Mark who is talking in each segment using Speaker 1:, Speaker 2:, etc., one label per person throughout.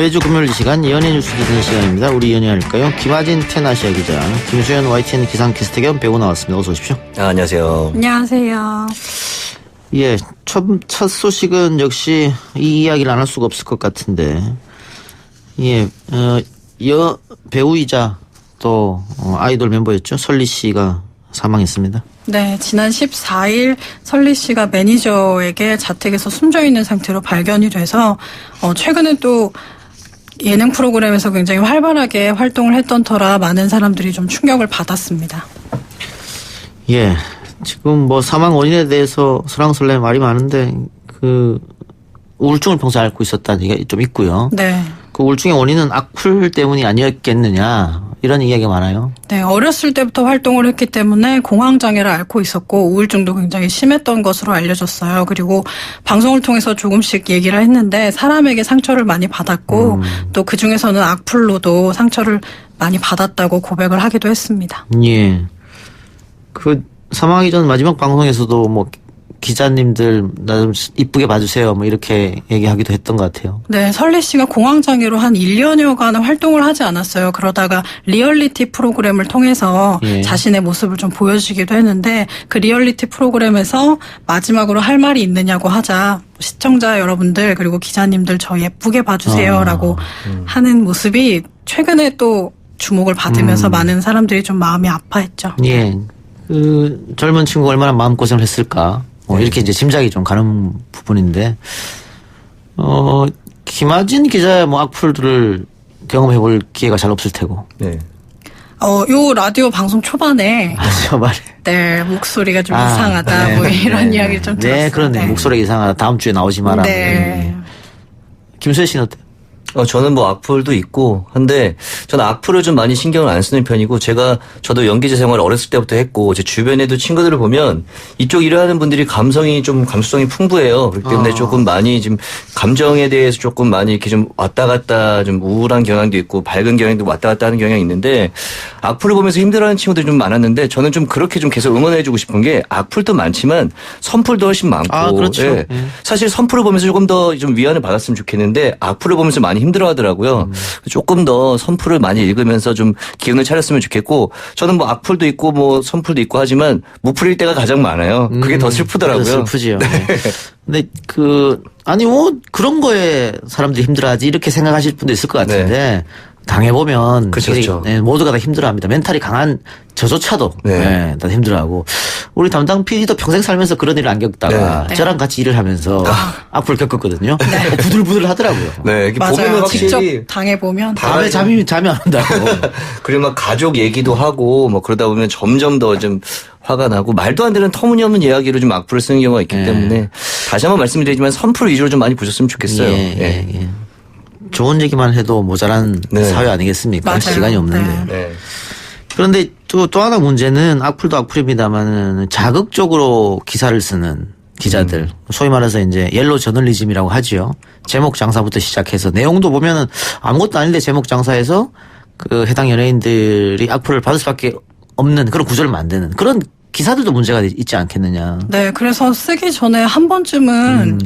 Speaker 1: 매주 금요일 이 시간 연예 뉴스 듣는 시간입니다. 우리 연예할까요? 김하진 테나시아 기자, 김수현 YTN 기상캐스터 겸 배우 나왔습니다. 어서 오십시오.
Speaker 2: 안녕하세요.
Speaker 3: 안녕하세요.
Speaker 1: 예, 첫 소식은 역시 이 이야기를 안 할 수가 없을 것 같은데, 예, 배우이자 또 아이돌 멤버였죠. 설리 씨가 사망했습니다.
Speaker 3: 네, 지난 14일 설리 씨가 매니저에게 자택에서 숨져 있는 상태로 발견이 돼서 최근에 또 예능 프로그램에서 굉장히 활발하게 활동을 했던 터라 많은 사람들이 좀 충격을 받았습니다.
Speaker 1: 예, 지금 사망 원인에 대해서 설왕설래 말이 많은데 우울증을 평소에 앓고 있었다는 얘기가 좀 있고요.
Speaker 3: 네.
Speaker 1: 그 우울증의 원인은 악플 때문이 아니었겠느냐 이런 이야기가 많아요.
Speaker 3: 네, 어렸을 때부터 활동을 했기 때문에 공황장애를 앓고 있었고 우울증도 굉장히 심했던 것으로 알려졌어요. 그리고 방송을 통해서 조금씩 얘기를 했는데 사람에게 상처를 많이 받았고 또 그중에서는 악플로도 상처를 많이 받았다고 고백을 하기도 했습니다.
Speaker 1: 예. 사망하기 전 마지막 방송에서도 기자님들 나 좀 이쁘게 봐주세요 이렇게 얘기하기도 했던 것 같아요.
Speaker 3: 네, 설리 씨가 공황장애로 한 1년여간 활동을 하지 않았어요. 그러다가 리얼리티 프로그램을 통해서 자신의 모습을 좀 보여주기도 했는데 그 리얼리티 프로그램에서 마지막으로 할 말이 있느냐고 하자 시청자 여러분들 그리고 기자님들 저 예쁘게 봐주세요라고 하는 모습이 최근에 또 주목을 받으면서 많은 사람들이 좀 마음이 아파했죠.
Speaker 1: 예. 젊은 친구가 얼마나 마음고생을 했을까. 이렇게 이제 짐작이 좀 가는 부분인데, 김하진 기자의 악플들을 경험해 볼 기회가 잘 없을 테고.
Speaker 2: 네.
Speaker 3: 요 라디오 방송 초반에.
Speaker 1: 말해.
Speaker 3: 네, 목소리가 좀 이상하다.
Speaker 1: 네.
Speaker 3: 이런 이야기를 좀 들었어요.
Speaker 1: 네, 그러네. 목소리가 이상하다. 다음 주에 나오지 마라.
Speaker 3: 네.
Speaker 1: 김수현 씨는 어때요?
Speaker 2: 저는 악플도 있고 한데 저는 악플을 좀 많이 신경을 안 쓰는 편이고 저도 연기자 생활을 어렸을 때부터 했고 제 주변에도 친구들을 보면 이쪽 일을 하는 분들이 감수성이 풍부해요. 그렇기 때문에 조금 많이 지금 감정에 대해서 조금 많이 이렇게 좀 왔다 갔다 좀 우울한 경향도 있고 밝은 경향도 왔다 갔다 하는 경향이 있는데 악플을 보면서 힘들어하는 친구들이 좀 많았는데 저는 좀 그렇게 좀 계속 응원해주고 싶은 게 악플도 많지만 선플도 훨씬 많고
Speaker 1: 그렇죠.
Speaker 2: 예. 사실 선플을 보면서 조금 더 좀 위안을 받았으면 좋겠는데 악플을 보면서 많이 힘들어하더라고요. 조금 더 선플을 많이 읽으면서 좀 기운을 차렸으면 좋겠고 저는 악플도 있고 선플도 있고 하지만 무플일 때가 가장 많아요. 그게 더 슬프더라고요.
Speaker 1: 슬프지요. 네. 근데 그런 거에 사람들이 힘들어하지 이렇게 생각하실 분도 있을 것 같은데 당해보면
Speaker 2: 그렇죠.
Speaker 1: 네, 모두가 다 힘들어합니다. 멘탈이 강한 저조차도 다 힘들어하고 우리 담당 PD도 평생 살면서 그런 일을 안 겪다가 저랑 같이 일을 하면서 악플 겪었거든요. 부들부들 하더라고요.
Speaker 2: 네,
Speaker 3: 맞아요. 직접 당해보면
Speaker 1: 밤에 잠이 안 온다고.
Speaker 2: 그리고 가족 얘기도 하고 그러다 보면 점점 더 좀 화가 나고 말도 안 되는 터무니없는 이야기로 좀 악플을 쓰는 경우가 있기 때문에 다시 한번 말씀드리지만 선플 위주로 좀 많이 보셨으면 좋겠어요.
Speaker 1: 좋은 얘기만 해도 모자란 사회 아니겠습니까?
Speaker 3: 맞아요.
Speaker 1: 시간이 없는데.
Speaker 2: 네.
Speaker 1: 그런데 또 하나 문제는 악플도 악플입니다만은 자극적으로 기사를 쓰는 기자들, 소위 말해서 이제 옐로 저널리즘이라고 하지요. 제목 장사부터 시작해서 내용도 보면은 아무것도 아닌데 제목 장사해서 해당 연예인들이 악플을 받을 수밖에 없는 그런 구조를 만드는 그런 기사들도 문제가 있지 않겠느냐.
Speaker 3: 네, 그래서 쓰기 전에 한 번쯤은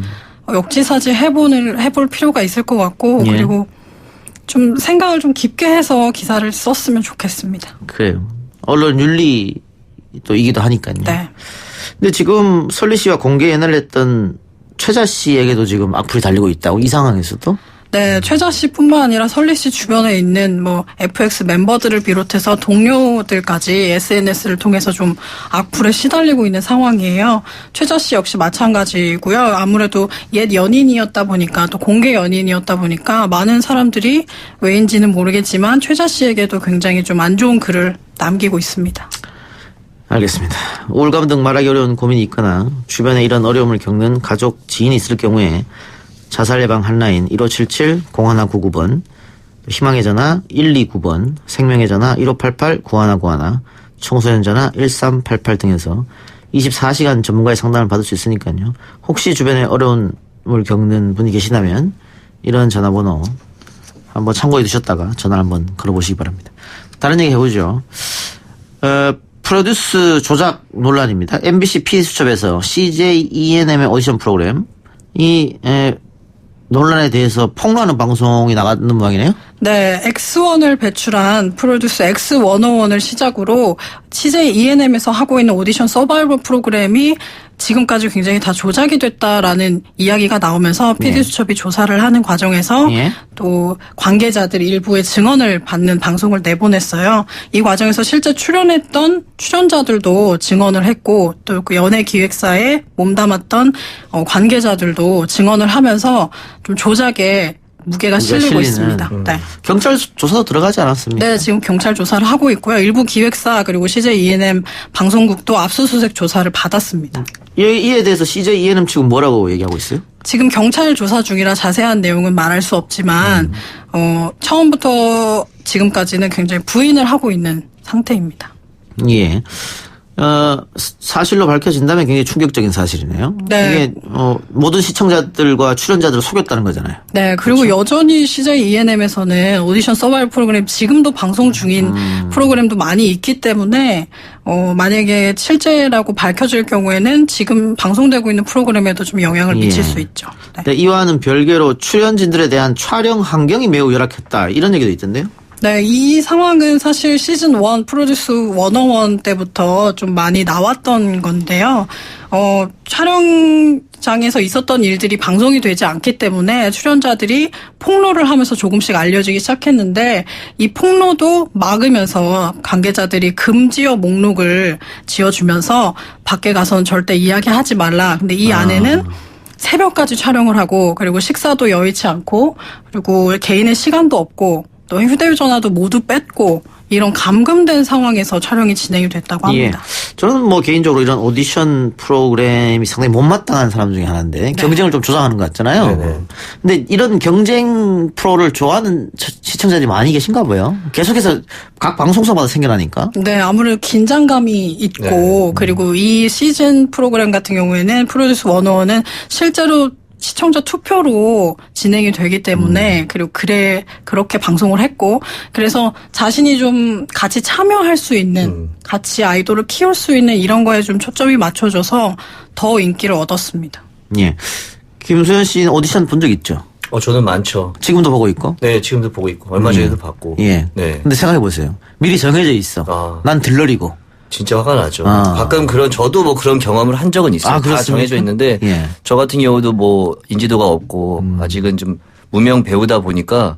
Speaker 3: 역지사지 해볼 필요가 있을 것 같고 그리고 좀 생각을 좀 깊게 해서 기사를 썼으면 좋겠습니다.
Speaker 1: 그래요. 언론 윤리도 이기도 하니까요.
Speaker 3: 네.
Speaker 1: 근데 지금 설리 씨와 공개 연애를 했던 최자 씨에게도 지금 악플이 달리고 있다고 이 상황에서도?
Speaker 3: 네, 최자 씨뿐만 아니라 설리 씨 주변에 있는 FX 멤버들을 비롯해서 동료들까지 SNS를 통해서 좀 악플에 시달리고 있는 상황이에요. 최자 씨 역시 마찬가지고요. 아무래도 옛 연인이었다 보니까 또 공개 연인이었다 보니까 많은 사람들이 왜인지는 모르겠지만 최자 씨에게도 굉장히 좀 안 좋은 글을 남기고 있습니다.
Speaker 1: 알겠습니다. 우울감 등 말하기 어려운 고민이 있거나 주변에 이런 어려움을 겪는 가족, 지인이 있을 경우에 자살 예방 한라인 1577-0199번, 희망의 전화 129번, 생명의 전화 1588-9191, 청소년 전화 1388 등에서 24시간 전문가의 상담을 받을 수 있으니까요. 혹시 주변에 어려움을 겪는 분이 계시다면 이런 전화번호 한번 참고해 두셨다가 전화를 한번 걸어보시기 바랍니다. 다른 얘기 해보죠. 프로듀스 조작 논란입니다. MBC PD수첩에서 CJ ENM의 오디션 프로그램 논란에 대해서 폭로하는 방송이 나가는 모양이네요.
Speaker 3: 네, X1을 배출한 프로듀스 X101을 시작으로 CJ E&M에서 하고 있는 오디션 서바이벌 프로그램이 지금까지 굉장히 다 조작이 됐다라는 이야기가 나오면서 PD수첩이 조사를 하는 과정에서 또 관계자들 일부의 증언을 받는 방송을 내보냈어요. 이 과정에서 실제 출연했던 출연자들도 증언을 했고 또 그 연예기획사에 몸담았던 관계자들도 증언을 하면서 좀 조작에 무게가 실리고 있습니다. 네.
Speaker 1: 경찰 조사도 들어가지 않았습니까?
Speaker 3: 네, 지금 경찰 조사를 하고 있고요. 일부 기획사 그리고 CJ E&M 방송국도 압수수색 조사를 받았습니다.
Speaker 1: 이에 대해서 CJ E&M 측은 뭐라고 얘기하고 있어요?
Speaker 3: 지금 경찰 조사 중이라 자세한 내용은 말할 수 없지만 처음부터 지금까지는 굉장히 부인을 하고 있는 상태입니다.
Speaker 1: 예. 사실로 밝혀진다면 굉장히 충격적인 사실이네요.
Speaker 3: 네.
Speaker 1: 이게 모든 시청자들과 출연자들을 속였다는 거잖아요.
Speaker 3: 네, 그리고 그렇죠? 여전히 CJ E&M에서는 오디션 서바이벌 프로그램 지금도 방송 중인 프로그램도 많이 있기 때문에 만약에 실제라고 밝혀질 경우에는 지금 방송되고 있는 프로그램에도 좀 영향을 미칠 수 있죠. 네.
Speaker 1: 네, 이와는 별개로 출연진들에 대한 촬영 환경이 매우 열악했다 이런 얘기도 있던데요.
Speaker 3: 네, 이 상황은 사실 시즌 1 프로듀스 101 때부터 좀 많이 나왔던 건데요. 촬영장에서 있었던 일들이 방송이 되지 않기 때문에 출연자들이 폭로를 하면서 조금씩 알려지기 시작했는데 이 폭로도 막으면서 관계자들이 금지어 목록을 지어주면서 밖에 가서는 절대 이야기하지 말라. 근데 이 안에는 새벽까지 촬영을 하고 그리고 식사도 여의치 않고 그리고 개인의 시간도 없고 또 휴대전화도 모두 뺐고 이런 감금된 상황에서 촬영이 진행이 됐다고 합니다.
Speaker 1: 예. 저는 뭐 개인적으로 이런 오디션 프로그램이 상당히 못마땅한 사람 중에 하나인데 경쟁을 좀 조장하는 것 같잖아요. 네네. 근데 이런 경쟁 프로를 좋아하는 시청자들이 많이 계신가 봐요. 계속해서 각 방송사마다 생겨나니까.
Speaker 3: 네, 아무래도 긴장감이 있고 그리고 이 시즌 프로그램 같은 경우에는 프로듀스 101은 실제로 시청자 투표로 진행이 되기 때문에 그리고 그렇게 방송을 했고 그래서 자신이 좀 같이 참여할 수 있는 같이 아이돌을 키울 수 있는 이런 거에 좀 초점이 맞춰져서 더 인기를 얻었습니다.
Speaker 1: 예. 김소연 씨는 오디션 본 적 있죠?
Speaker 2: 저는 많죠.
Speaker 1: 지금도 보고 있고?
Speaker 2: 네, 지금도 보고 있고 얼마 전에도 봤고.
Speaker 1: 예.
Speaker 2: 네.
Speaker 1: 근데 생각해 보세요. 미리 정해져 있어. 난 들러리고.
Speaker 2: 진짜 화가 나죠. 가끔 저도 뭐 그런 경험을 한 적은 있어요. 다 정해져 있는데, 저 같은 경우도 뭐 인지도가 없고, 아직은 좀 무명 배우다 보니까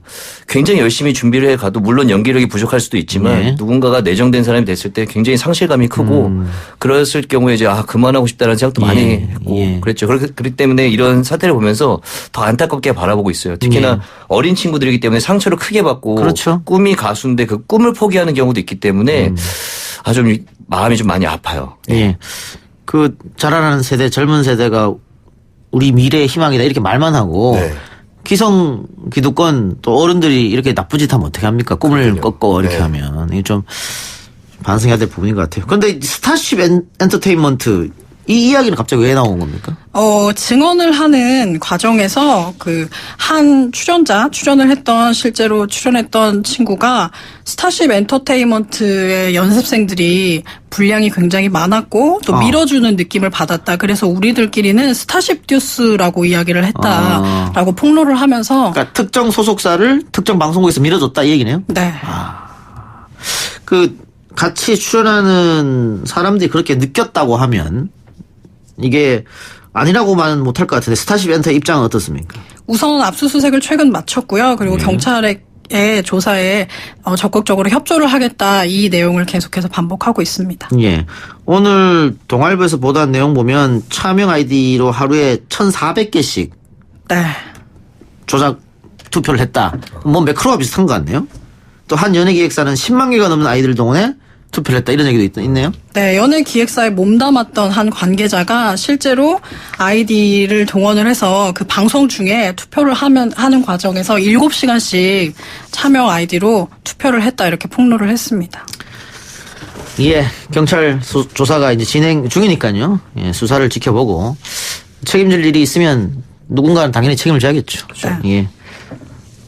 Speaker 2: 굉장히 열심히 준비를 해 가도 물론 연기력이 부족할 수도 있지만 누군가가 내정된 사람이 됐을 때 굉장히 상실감이 크고, 그랬을 경우에 이제 그만하고 싶다는 생각도 많이 했고, 그랬죠. 그렇기 때문에 이런 사태를 보면서 더 안타깝게 바라보고 있어요. 특히나 어린 친구들이기 때문에 상처를 크게 받고,
Speaker 1: 그렇죠.
Speaker 2: 꿈이 가수인데 그 꿈을 포기하는 경우도 있기 때문에 좀 마음이 좀 많이 아파요.
Speaker 1: 예. 그 자라나는 세대, 젊은 세대가 우리 미래의 희망이다 이렇게 말만 하고 기성 기득권 또 어른들이 이렇게 나쁜 짓 하면 어떻게 합니까? 꿈을 꺾고 이렇게 하면 이게 좀 반성해야 될 부분인 것 같아요. 그런데 스타쉽 엔터테인먼트 이 이야기는 갑자기 왜 나온 겁니까?
Speaker 3: 증언을 하는 과정에서 한 출연을 했던 실제로 출연했던 친구가 스타쉽 엔터테인먼트의 연습생들이 분량이 굉장히 많았고 또 밀어주는 느낌을 받았다. 그래서 우리들끼리는 스타쉽 듀스라고 이야기를 했다라고 폭로를 하면서
Speaker 1: 그러니까 특정 소속사를 특정 방송국에서 밀어줬다 이 얘기네요?
Speaker 3: 네.
Speaker 1: 같이 출연하는 사람들이 그렇게 느꼈다고 하면 이게 아니라고만 못할 것 같은데 스타쉽 엔터 입장은 어떻습니까?
Speaker 3: 우선 압수수색을 최근 마쳤고요. 그리고 경찰의 조사에 적극적으로 협조를 하겠다 이 내용을 계속해서 반복하고 있습니다.
Speaker 1: 예. 오늘 동아일보에서 보도한 내용 보면 차명 아이디로 하루에 1,400개씩 조작 투표를 했다. 뭐 매크로와 비슷한 것 같네요. 또 한 연예기획사는 10만 개가 넘는 아이들 동원해 투표를 했다 이런 얘기도 있네요. 네,
Speaker 3: 연예기획사에 몸담았던 한 관계자가 실제로 아이디를 동원을 해서 그 방송 중에 투표를 하는 과정에서 7시간씩 차명 아이디로 투표를 했다 이렇게 폭로를 했습니다.
Speaker 1: 예, 경찰 조사가 이제 진행 중이니까요. 예, 수사를 지켜보고 책임질 일이 있으면 누군가는 당연히 책임을 져야겠죠. 예.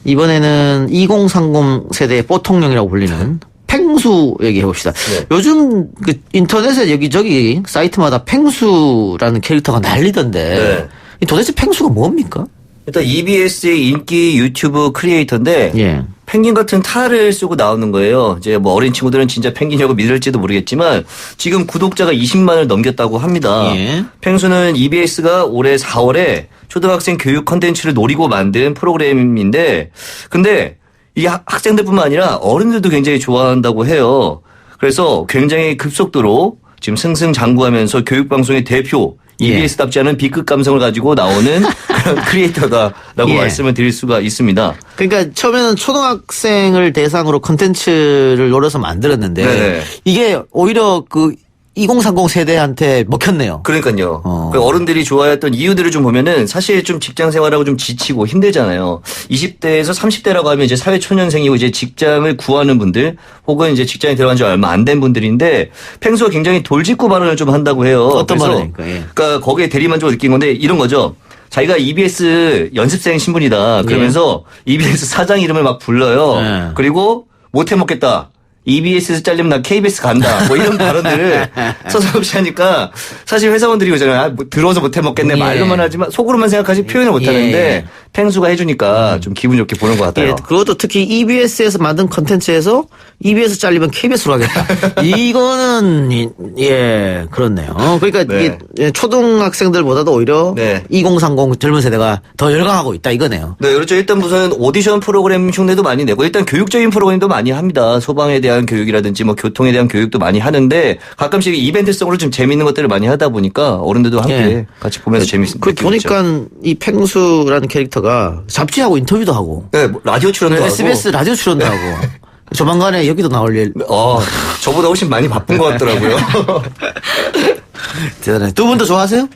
Speaker 1: 이번에는 2030 세대의 뽀통령이라고 불리는 펭수 얘기해 봅시다. 요즘 인터넷에 여기저기 사이트마다 펭수라는 캐릭터가 난리던데 도대체 펭수가 뭡니까?
Speaker 2: 일단 EBS의 인기 유튜브 크리에이터인데
Speaker 1: 예.
Speaker 2: 펭귄 같은 탈을 쓰고 나오는 거예요. 이제 뭐 어린 친구들은 진짜 펭귄이라고 믿을지도 모르겠지만 지금 구독자가 20만을 넘겼다고 합니다.
Speaker 1: 예.
Speaker 2: 펭수는 EBS가 올해 4월에 초등학생 교육 컨텐츠를 노리고 만든 프로그램인데 근데 이 학생들뿐만 아니라 어른들도 굉장히 좋아한다고 해요. 그래서 굉장히 급속도로 지금 승승장구하면서 교육방송의 대표 EBS답지 않은 B급 감성을 가지고 나오는 그런 크리에이터다라고
Speaker 1: 예.
Speaker 2: 말씀을 드릴 수가 있습니다.
Speaker 1: 그러니까 처음에는 초등학생을 대상으로 컨텐츠를 노려서 만들었는데
Speaker 2: 네네.
Speaker 1: 이게 오히려 그 2030 세대한테 먹혔네요.
Speaker 2: 그러니까요. 그 어른들이 좋아했던 이유들을 좀 보면은 사실 좀 직장 생활하고 좀 지치고 힘들잖아요. 20대에서 30대라고 하면 이제 사회 초년생이고 이제 직장을 구하는 분들 혹은 이제 직장에 들어간 지 얼마 안 된 분들인데 펭수가 굉장히 돌직구 발언을 좀 한다고 해요.
Speaker 1: 어떤
Speaker 2: 그래서
Speaker 1: 발언입니까? 예.
Speaker 2: 그러니까 거기에 대리만족을 느낀 건데 이런 거죠. 자기가 EBS 연습생 신분이다. 그러면서 EBS 사장 이름을 막 불러요.
Speaker 1: 예.
Speaker 2: 그리고 못 해먹겠다. EBS에서 잘리면 나 KBS 간다. 뭐 이런 발언들을 서슴없이 하니까 사실 회사원들이 그러잖아요. 아, 뭐 들어서 못 해먹겠네.
Speaker 1: 예.
Speaker 2: 말로만 하지만 속으로만 생각하지 표현을 못 하는데 펭수가 해주니까 좀 기분 좋게 보는 것 같아요.
Speaker 1: 예, 그것도 특히 EBS에서 만든 컨텐츠에서 EBS 잘리면 KBS로 하겠다. 이거는 예 그렇네요. 그러니까
Speaker 2: 네.
Speaker 1: 이게 초등학생들보다도 오히려
Speaker 2: 네.
Speaker 1: 2030 젊은 세대가 더 열광하고 있다 이거네요.
Speaker 2: 네, 그렇죠. 일단 무슨 오디션 프로그램 흉내도 많이 내고 일단 교육적인 프로그램도 많이 합니다. 소방에 대한 교육이라든지 뭐 교통에 대한 교육도 많이 하는데 가끔씩 이벤트성으로 좀 재밌는 것들을 많이 하다 보니까 어른들도 함께
Speaker 1: 예.
Speaker 2: 같이 보면서 재밌습니다.
Speaker 1: 그 보니까 이 펭수라는 캐릭터가 잡지하고 인터뷰도 하고
Speaker 2: 네, 뭐 라디오 출연도 하고.
Speaker 1: SBS 라디오 출연도 하고 조만간에 여기도 나올 일.
Speaker 2: 저보다 훨씬 많이 바쁜 것 같더라고요.
Speaker 1: 대단해. 두 분도 좋아하세요?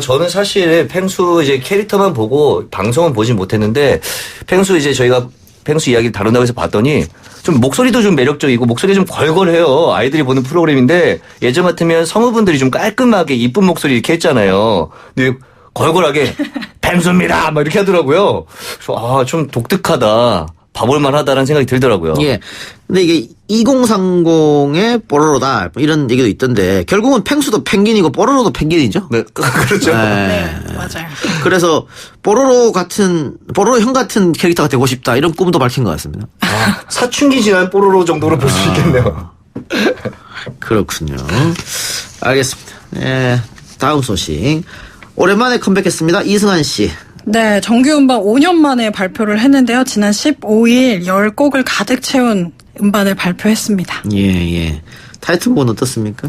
Speaker 2: 저는 사실 펭수 이제 캐릭터만 보고 방송은 보진 못했는데 펭수 이제 저희가 펭수 이야기를 다룬다고 해서 봤더니 좀 목소리도 좀 매력적이고 목소리 좀 걸걸해요. 아이들이 보는 프로그램인데 예전 같으면 성우분들이 좀 깔끔하게 이쁜 목소리 이렇게 했잖아요. 근데 걸걸하게 펭수입니다 막 이렇게 하더라고요. 그래서 좀 독특하다. 봐볼만 하다라는 생각이 들더라고요.
Speaker 1: 예. 근데 이게 2030의 뽀로로다 뭐 이런 얘기도 있던데 결국은 펭수도 펭귄이고 뽀로로도 펭귄이죠.
Speaker 2: 네, 그렇죠.
Speaker 3: 네, 맞아요.
Speaker 1: 그래서 뽀로로 형 같은 캐릭터가 되고 싶다 이런 꿈도 밝힌 것 같습니다.
Speaker 2: 사춘기 지난 뽀로로 정도로 볼 수 있겠네요.
Speaker 1: 그렇군요. 알겠습니다. 예. 다음 소식. 오랜만에 컴백했습니다. 이승환 씨.
Speaker 3: 네, 정규 음반 5년 만에 발표를 했는데요. 지난 15일 10곡을 가득 채운 음반을 발표했습니다.
Speaker 1: 예. 타이틀곡은 어떻습니까?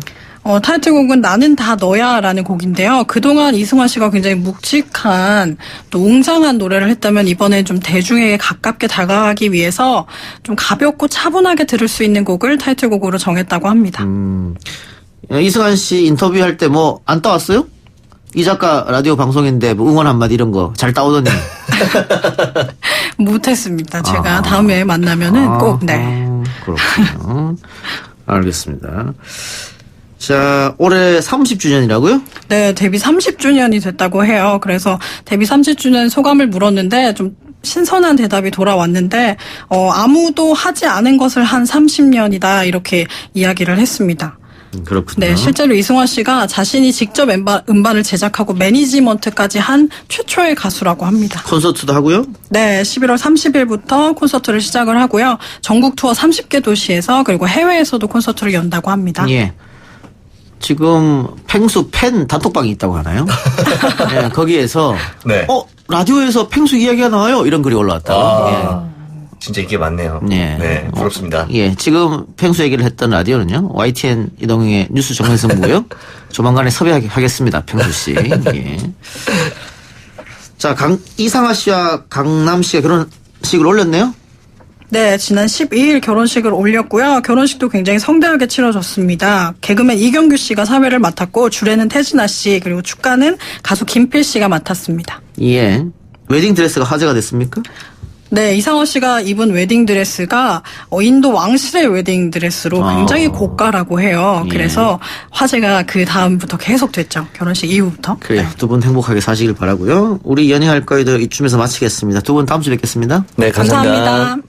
Speaker 3: 타이틀곡은 나는 다 너야라는 곡인데요. 그동안 이승환 씨가 굉장히 묵직한 또 웅장한 노래를 했다면 이번엔 좀 대중에게 가깝게 다가가기 위해서 좀 가볍고 차분하게 들을 수 있는 곡을 타이틀곡으로 정했다고 합니다.
Speaker 1: 이승환 씨 인터뷰할 때 뭐 안 따왔어요? 이 작가 라디오 방송인데 뭐 응원 한마디 이런 거 잘 따오더니.
Speaker 3: 못했습니다. 제가 다음에 만나면은 꼭, 네.
Speaker 1: 그렇군요. 알겠습니다. 자, 올해 30주년이라고요?
Speaker 3: 네, 데뷔 30주년이 됐다고 해요. 그래서 데뷔 30주년 소감을 물었는데 좀 신선한 대답이 돌아왔는데, 아무도 하지 않은 것을 한 30년이다. 이렇게 이야기를 했습니다.
Speaker 1: 그렇군요.
Speaker 3: 네, 실제로 이승환 씨가 자신이 직접 음반을 제작하고 매니지먼트까지 한 최초의 가수라고 합니다.
Speaker 1: 콘서트도 하고요?
Speaker 3: 네, 11월 30일부터 콘서트를 시작을 하고요. 전국 투어 30개 도시에서 그리고 해외에서도 콘서트를 연다고 합니다.
Speaker 1: 예. 지금 펭수 팬 단톡방이 있다고 하나요? 네, 거기에서
Speaker 2: 네.
Speaker 1: 라디오에서 펭수 이야기가 나와요. 이런 글이 올라왔다고.
Speaker 2: 진짜 이게 많네요.
Speaker 1: 예.
Speaker 2: 네, 부럽습니다.
Speaker 1: 예, 지금 펭수 얘기를 했던 라디오는요. YTN 이동형의 뉴스 정면승부고요. 조만간에 섭외하겠습니다. 펭수 씨. 예. 자, 이상아 씨와 강남 씨가 결혼식을 올렸네요.
Speaker 3: 네, 지난 12일 결혼식을 올렸고요. 결혼식도 굉장히 성대하게 치러졌습니다. 개그맨 이경규 씨가 사회를 맡았고 주례는 태진아 씨 그리고 축가는 가수 김필 씨가 맡았습니다.
Speaker 1: 예. 웨딩 드레스가 화제가 됐습니까?
Speaker 3: 네, 이상호 씨가 입은 웨딩드레스가 인도 왕실의 웨딩드레스로 굉장히 고가라고 해요. 그래서 화제가 그 다음부터 계속 됐죠. 결혼식 이후부터.
Speaker 1: 그래요. 두 분 행복하게 사시길 바라고요. 우리 연애할 거에도 이쯤에서 마치겠습니다. 두 분 다음 주에 뵙겠습니다.
Speaker 2: 네, 감사합니다.
Speaker 3: 감사합니다.